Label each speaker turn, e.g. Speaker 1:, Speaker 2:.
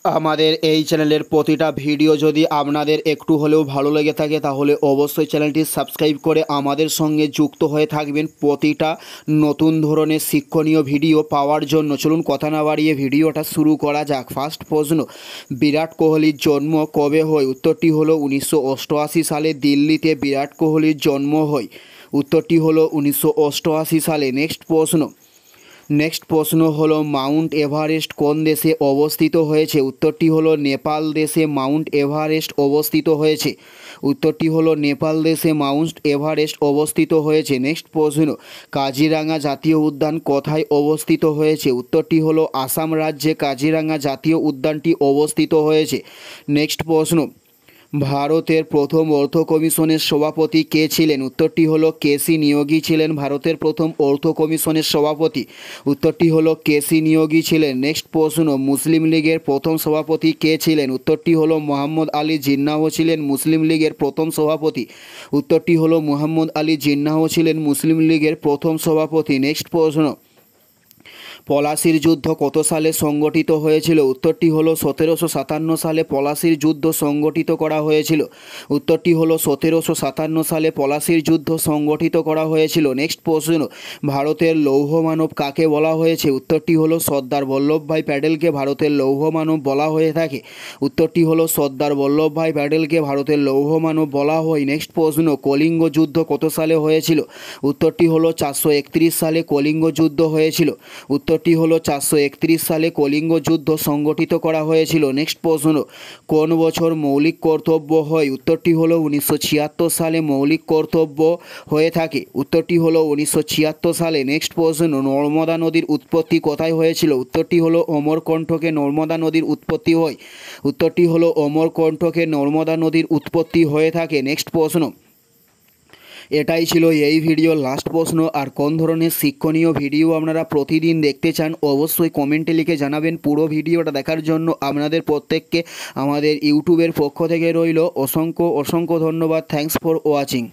Speaker 1: আমাদের এই চ্যানেলের প্রতিটা ভিডিও যদি আপনাদের একটু হলেও ভালো লেগে থাকে তাহলে অবশ্যই চ্যানেলটি সাবস্ক্রাইব করে আমাদের সঙ্গে যুক্ত হয়ে থাকবেন প্রতিটা নতুন ধরনের শিক্ষণীয় ভিডিও পাওয়ার জন্য। চলুন কথা না বাড়িয়ে ভিডিওটা শুরু করা যাক। ফার্স্ট প্রশ্ন, বিরাট কোহলির জন্ম কবে হয়? উত্তরটি হলো 1988 সালে দিল্লিতে বিরাট কোহলির জন্ম হয়। উত্তরটি হলো 1988 সালে। নেক্সট প্রশ্ন হলো মাউন্ট এভারেস্ট কোন দেশে অবস্থিত হয়েছে? উত্তরটি হলো নেপাল দেশে মাউন্ট এভারেস্ট অবস্থিত হয়েছে। উত্তরটি হলো নেপাল দেশে মাউন্ট এভারেস্ট অবস্থিত হয়েছে। নেক্সট প্রশ্ন, কাজিরাঙা জাতীয় উদ্যান কোথায় অবস্থিত হয়েছে? উত্তরটি হলো আসাম রাজ্যে কাজিরাঙা জাতীয় উদ্যানটি অবস্থিত হয়েছে। নেক্সট প্রশ্ন, ভারতের প্রথম অর্থ কমিশনের সভাপতি কে ছিলেন? উত্তরটি হলো কেসি নিয়োগী ছিলেন ভারতের প্রথম অর্থ কমিশনের সভাপতি। উত্তরটি হলো কেসি নিয়োগী ছিলেন। নেক্সট প্রশ্ন, মুসলিম লীগের প্রথম সভাপতি কে ছিলেন? উত্তরটি হলো মোহাম্মদ আলী জিন্নাহ ছিলেন মুসলিম লীগের প্রথম সভাপতি। উত্তরটি হলো মোহাম্মদ আলী জিন্নাহ ছিলেন মুসলিম লীগের প্রথম সভাপতি। নেক্সট প্রশ্ন, পলাশির যুদ্ধ কত সালে সংগঠিত হয়েছিল? উত্তরটি হলো 1757 সালে পলাশির যুদ্ধ সংগঠিত করা হয়েছিল। উত্তরটি হলো 1757 সালে পলাশির যুদ্ধ সংগঠিত করা হয়েছিল। নেক্সট প্রশ্ন, ভারতের লৌহ মানব কাকে বলা হয়েছে? উত্তরটি হলো সর্দার বল্লভভাই প্যাটেলকে ভারতের লৌহ মানব বলা হয়ে থাকে। উত্তরটি হলো সর্দার বল্লভভাই প্যাটেলকে ভারতের লৌহ মানব বলা হয়। নেক্সট প্রশ্ন, কলিঙ্গ যুদ্ধ কত সালে হয়েছিল? উত্তরটি হলো 431 সালে কলিঙ্গ যুদ্ধ হয়েছিল। উত্তরটি হলো 431 সালে কলিঙ্গ যুদ্ধ সংগঠিত করা হয়েছিল। নেক্সট প্রশ্ন, কোন বছর মৌলিক কর্তব্য হয়? উত্তরটি হলো 1976 সালে মৌলিক কর্তব্য হয়ে থাকে। উত্তরটি হলো 1976 সালে। নেক্সট প্রশ্ন, নর্মদা নদীর উৎপত্তি কোথায় হয়েছিল? উত্তরটি হলো অমরকণ্টকে নর্মদা নদীর উৎপত্তি হয়। উত্তরটি হলো অমরকণ্টকে নর্মদা নদীর উৎপত্তি হয়ে থাকে। নেক্সট প্রশ্ন, এটাই ছিল এই ভিডিওর লাস্ট প্রশ্ন। আর কোন ধরনের শিক্ষণীয় ভিডিও আপনারা প্রতিদিন দেখতে চান অবশ্যই কমেন্টে লিখে জানাবেন। পুরো ভিডিওটা দেখার জন্য আপনাদের প্রত্যেককে আমাদের ইউটিউবের পক্ষ থেকে রইল অসংখ্য ধন্যবাদ। Thanks for watching.